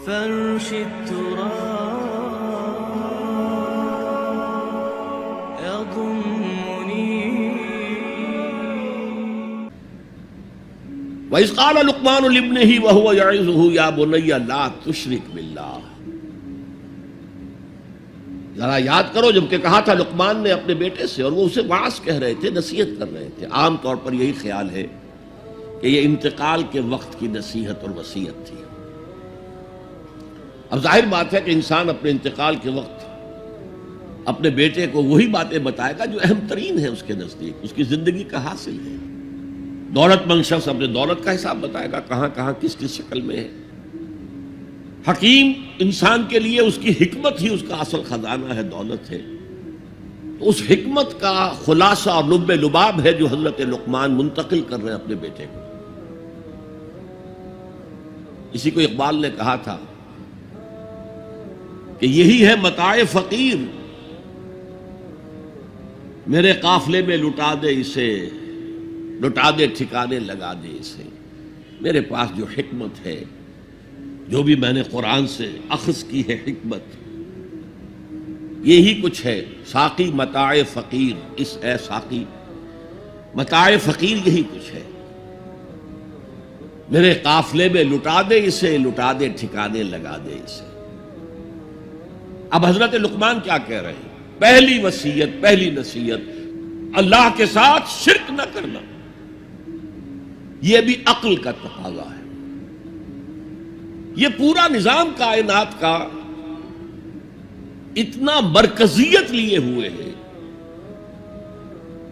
فرش التراب يضمني. وَإِذْ قَالَ لُقْمَانُ لِابْنِهِ وَهُوَ يَعِظُهُ يَا بُنَيَّ لَا تُشْرِكْ بِاللَّهِ. ذرا یاد کرو جب کہ کہا تھا لقمان نے اپنے بیٹے سے، اور وہ اسے واعظ کہہ رہے تھے، نصیحت کر رہے تھے. عام طور پر یہی خیال ہے کہ یہ انتقال کے وقت کی نصیحت اور وصیت تھی. اب ظاہر بات ہے کہ انسان اپنے انتقال کے وقت اپنے بیٹے کو وہی باتیں بتائے گا جو اہم ترین ہے اس کے نزدیک، اس کی زندگی کا حاصل ہے. دولت مند شخص اپنے دولت کا حساب بتائے گا، کہاں کہاں کس کس شکل میں ہے. حکیم انسان کے لیے اس کی حکمت ہی اس کا اصل خزانہ ہے، دولت ہے. تو اس حکمت کا خلاصہ اور لب لباب ہے جو حضرت لقمان منتقل کر رہے ہیں اپنے بیٹے کو. اسی کو اقبال نے کہا تھا کہ یہی ہے متاع فقیر، میرے قافلے میں لٹا دے اسے، لٹا دے ٹھکانے لگا دے اسے. میرے پاس جو حکمت ہے، جو بھی میں نے قرآن سے اخذ کی ہے حکمت، یہی کچھ ہے. ساقی متاع فقیر، اس اے ساقی متاع فقیر یہی کچھ ہے. میرے قافلے میں لٹا دے اسے، لٹا دے ٹھکانے لگا دے اسے. اب حضرت لقمان کیا کہہ رہے ہیں؟ پہلی وصیت، پہلی نصیحت، اللہ کے ساتھ شرک نہ کرنا. یہ بھی عقل کا تقاضا ہے. یہ پورا نظام کائنات کا اتنا مرکزیت لیے ہوئے ہے،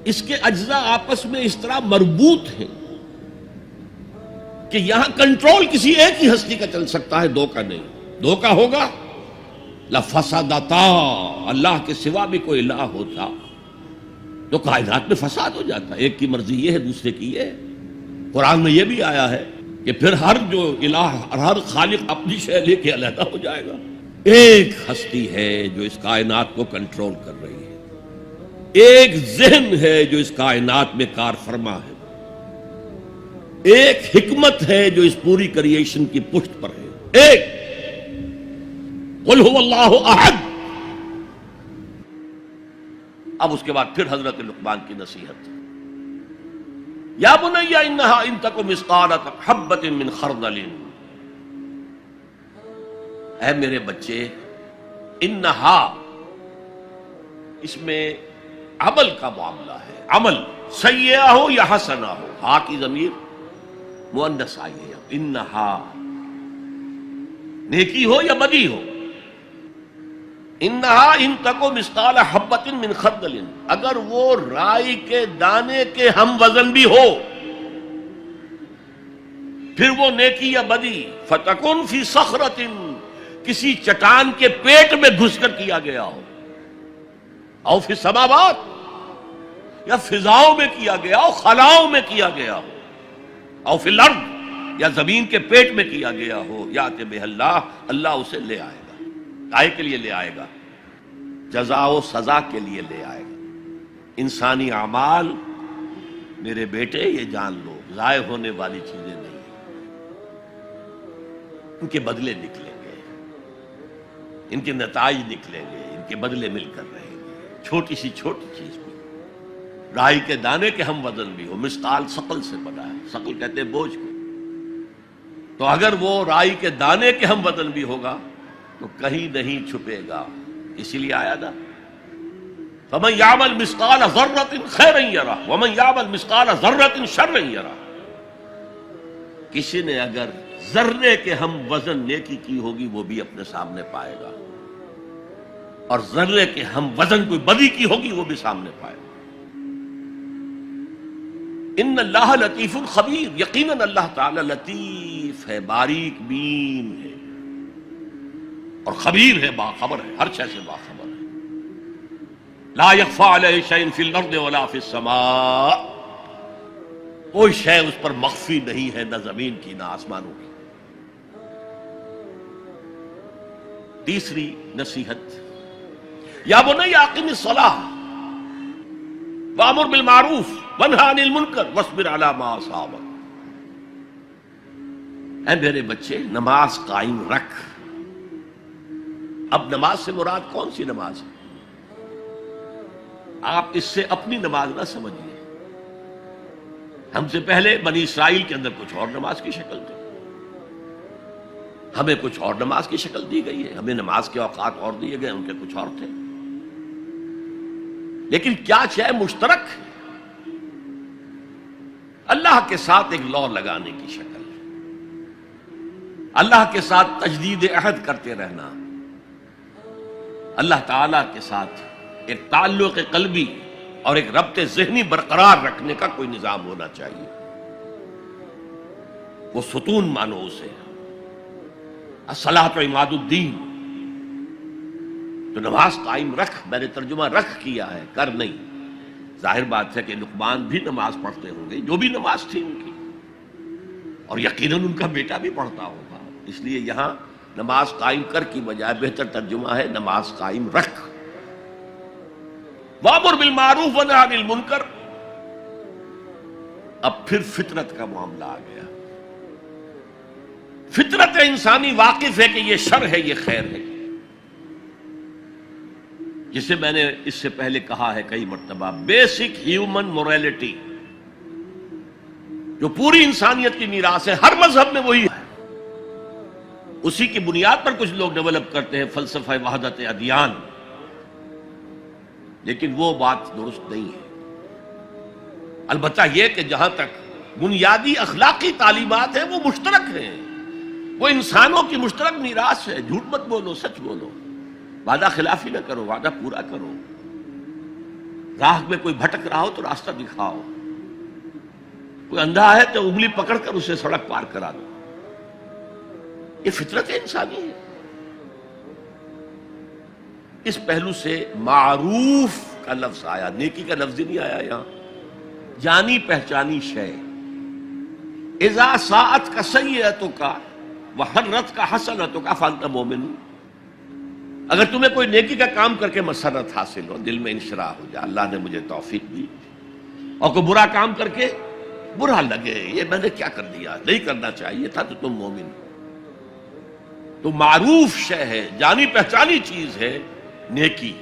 اس کے اجزاء آپس میں اس طرح مربوط ہیں کہ یہاں کنٹرول کسی ایک ہی ہستی کا چل سکتا ہے، دو کا نہیں. دو کا ہوگا لفسدتا، اللہ کے سوا بھی کوئی الہ ہوتا تو کائنات میں فساد ہو جاتا. ایک کی مرضی یہ ہے، دوسرے کی یہ ہے. قرآن میں یہ بھی آیا ہے کہ پھر ہر جو الہ، ہر خالق اپنی شے لے کے علیحدہ ہو جائے گا. ایک ہستی ہے جو اس کائنات کو کنٹرول کر رہی ہے، ایک ذہن ہے جو اس کائنات میں کار فرما ہے، ایک حکمت ہے جو اس پوری کریشن کی پشت پر ہے. ایک قل هو اللہ احد. اب اس کے بعد پھر حضرت لقمان کی نصیحت. یا بنی انہا ان تک مثقال حبۃ من خردل. اے میرے بچے، انہا اس میں عمل کا معاملہ ہے. عمل سیئہ ہو یا حسنہ ہو، ہا کی ضمیر مؤنث آئی ہے. انہا نیکی ہو یا بدی ہو. انہا ان تکو مثقال حبۃ من خردل، اگر وہ رائی کے دانے کے ہم وزن بھی ہو، پھر وہ نیکی یا بدی. فتکن فی صخرۃ، کسی چٹان کے پیٹ میں گھس کر کیا گیا ہو، او فی السماوات، یا فضاؤں میں کیا گیا ہو، خلاؤں میں کیا گیا ہو، او فی الارض، یا زمین کے پیٹ میں کیا گیا ہو. یات بہ اللہ، اللہ اسے لے آئے گا. کائے کے لیے لے آئے گا؟ جزا و سزا کے لیے لے آئے گا. انسانی اعمال میرے بیٹے یہ جان لو ضائع ہونے والی چیزیں نہیں ہیں. ان کے بدلے نکلیں گے، ان کے نتائج نکلیں گے، ان کے بدلے مل کر رہیں گے. چھوٹی سی چھوٹی چیز بھی، رائی کے دانے کے ہم وزن بھی ہو. مثقال ثقل سے بنا ہے، ثقل کہتے ہیں بوجھ کو. تو اگر وہ رائی کے دانے کے ہم وزن بھی ہوگا تو کہیں نہیں چھپے گا. اسی لیے آیا تھا فَمَنْ يَعْمَلْ مِثْقَالَ ذَرَّةٍ خَيْرًا يَرَهُ وَمَنْ يَعْمَلْ مِثْقَالَ ذَرَّةٍ شَرًّا يَرَهُ. کسی نے اگر ذرے کے ہم وزن نیکی کی ہوگی وہ بھی اپنے سامنے پائے گا، اور ذرے کے ہم وزن کوئی بدی کی ہوگی وہ بھی سامنے پائے گا. ان اللہ لطیف خبیر، یقیناً اللہ تعالی لطیف ہے، باریک بین ہے، اور خبیر ہے، باخبر ہے، ہر شے سے باخبر ہے. لا یخفی علیہ شیء فی الارض ولا فی السماء، کوئی شے اس پر مخفی نہیں ہے، نہ زمین کی نہ آسمانوں کی. تیسری نصیحت، یا بنی اقم الصلاۃ وامر بالمعروف وانہی عن المنکر واصبر علی ما اصابک. اے میرے بچے، نماز قائم رکھ، اب نماز سے مراد کون سی نماز ہے؟ آپ اس سے اپنی نماز نہ سمجھیے. ہم سے پہلے بنی اسرائیل کے اندر کچھ اور نماز کی شکل تھی، ہمیں کچھ اور نماز کی شکل دی گئی ہے، ہمیں نماز کے اوقات اور دیے گئے، ان کے کچھ اور تھے. لیکن کیا شے مشترک ہے؟ اللہ کے ساتھ ایک لو لگانے کی شکل، اللہ کے ساتھ تجدید عہد کرتے رہنا، اللہ تعالی کے ساتھ ایک تعلق قلبی اور ایک ربط ذہنی برقرار رکھنے کا کوئی نظام ہونا چاہیے. وہ ستون مانو اسے، الصلاۃ عماد الدین. تو نماز قائم رکھ، میں نے ترجمہ رکھ کیا ہے، کر نہیں. ظاہر بات ہے کہ لقمان بھی نماز پڑھتے ہوں گے، جو بھی نماز تھی ان کی، اور یقیناً ان کا بیٹا بھی پڑھتا ہوگا. اس لیے یہاں نماز قائم کر کی بجائے بہتر ترجمہ ہے نماز قائم رکھ. وَأْمُرْ بِالْمَعْرُوفِ وَانْهَ عَنِ الْمُنْكَرِ. اب پھر فطرت کا معاملہ آ گیا. فطرت انسانی واقف ہے کہ یہ شر ہے، یہ خیر ہے، جسے میں نے اس سے پہلے کہا ہے کئی مرتبہ، بیسک ہیومن موریلٹی جو پوری انسانیت کی میراث ہے، ہر مذہب میں وہی ہے. اسی کی بنیاد پر کچھ لوگ ڈیولپ کرتے ہیں فلسفہ وحدت ادیان، لیکن وہ بات درست نہیں ہے. البتہ یہ کہ جہاں تک بنیادی اخلاقی تعلیمات ہیں وہ مشترک ہیں، وہ انسانوں کی مشترک میراث ہے. جھوٹ مت بولو، سچ بولو، وعدہ خلافی نہ کرو، وعدہ پورا کرو. راہ میں کوئی بھٹک رہا ہو تو راستہ دکھاؤ، کوئی اندھا ہے تو انگلی پکڑ کر اسے سڑک پار کرا دو. یہ فطرت انسانی ہے. اس پہلو سے معروف کا لفظ آیا، نیکی کا لفظ ہی نہیں آیا یہاں. جانی پہچانی شے. اذا ساعت کا سیئتک وحرت کا حسنتک فانت مومن. اگر تمہیں کوئی نیکی کا کام کر کے مسرت حاصل ہو، دل میں انشراح ہو جائے اللہ نے مجھے توفیق دی، اور کوئی برا کام کر کے برا لگے یہ میں نے کیا کر دیا، نہیں کرنا چاہیے تھا، تو تم مومن. تو معروف شے ہے، جانی پہچانی چیز ہے نیکی،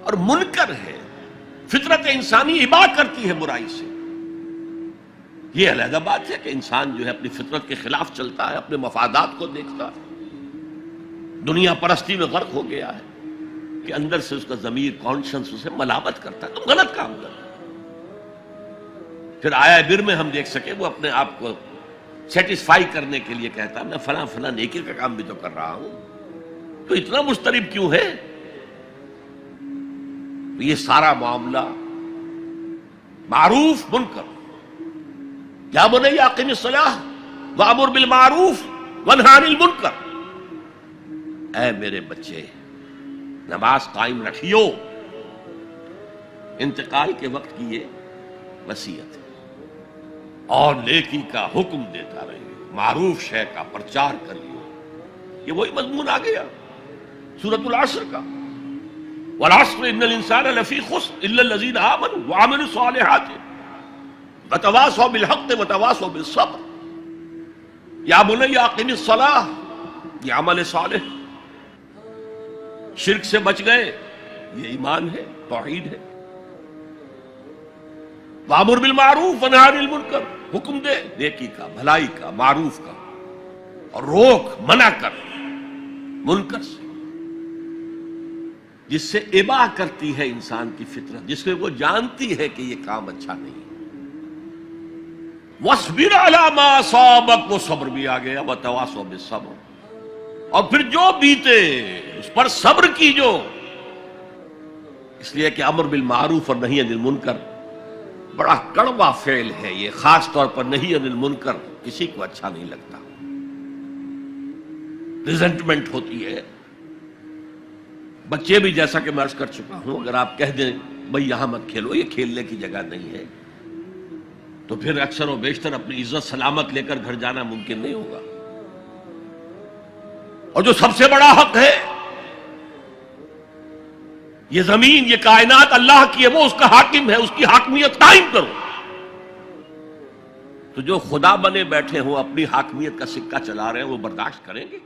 اور منکر ہے، فطرت انسانی ابا کرتی ہے برائی سے. یہ علیحدہ بات ہے کہ انسان جو ہے اپنی فطرت کے خلاف چلتا ہے، اپنے مفادات کو دیکھتا ہے، دنیا پرستی میں غرق ہو گیا ہے کہ اندر سے اس کا ضمیر کانشنس اسے ملامت کرتا ہے، تم غلط کام کر رہے. پھر آیا بر میں ہم دیکھ سکے وہ اپنے آپ کو سیٹسفائی کرنے کے لیے کہتا ہے میں فلاں فلاں نیکی کا کام بھی تو کر رہا ہوں، تو اتنا مضطرب کیوں ہے؟ یہ سارا معاملہ معروف منکر. یا بنی اقم الصلاۃ وامر بالمعروف وانہی عن المنکر. اے میرے بچے نماز قائم رکھیو. انتقال کے وقت کی یہ وصیت ہے، اور نیکی کا حکم دیتا رہیے، معروف شے کا پرچار کریے. یہ وہی مضمون آ گیا سورۃ العصر کا، والعصر ان الانسان لفی خسر الا الذین آمنوا وعملوا الصالحات وتواصوا بالحق وتواصوا بالصبر. یا بنی اقم الصلاۃ، یہ عمل صالح. شرک سے بچ گئے، یہ ایمان ہے، توحید ہے. وامر بالمعروف ونہی عن المنکر، حکم دے نیکی کا، بھلائی کا، معروف کا، اور روک منع کر منکر سے، جس سے ابا کرتی ہے انسان کی فطرت، جس میں وہ جانتی ہے کہ یہ کام اچھا نہیں. وَاصْبِرْ عَلَىٰ مَا أَصَابَكَ، وہ صبر بھی آ گیا، وَتَوَاصَوْا بِالصَّبْرِ، اور پھر جو بیتے اس پر صبر کیجو. اس لیے کہ امر بالمعروف اور نہی عن المنکر بڑا کڑوا فعل ہے. یہ خاص طور پر نہی عن المنکر کسی کو اچھا نہیں لگتا، ریزنٹمنٹ ہوتی ہے. بچے بھی جیسا کہ میں عرض کر چکا ہوں، اگر آپ کہہ دیں بھئی یہاں مت کھیلو، یہ کھیلنے کی جگہ نہیں ہے، تو پھر اکثر و بیشتر اپنی عزت سلامت لے کر گھر جانا ممکن نہیں ہوگا. اور جو سب سے بڑا حق ہے، یہ زمین، یہ کائنات اللہ کی ہے، وہ اس کا حاکم ہے، اس کی حاکمیت قائم کرو. تو جو خدا بنے بیٹھے ہوں اپنی حاکمیت کا سکہ چلا رہے ہیں وہ برداشت کریں گے؟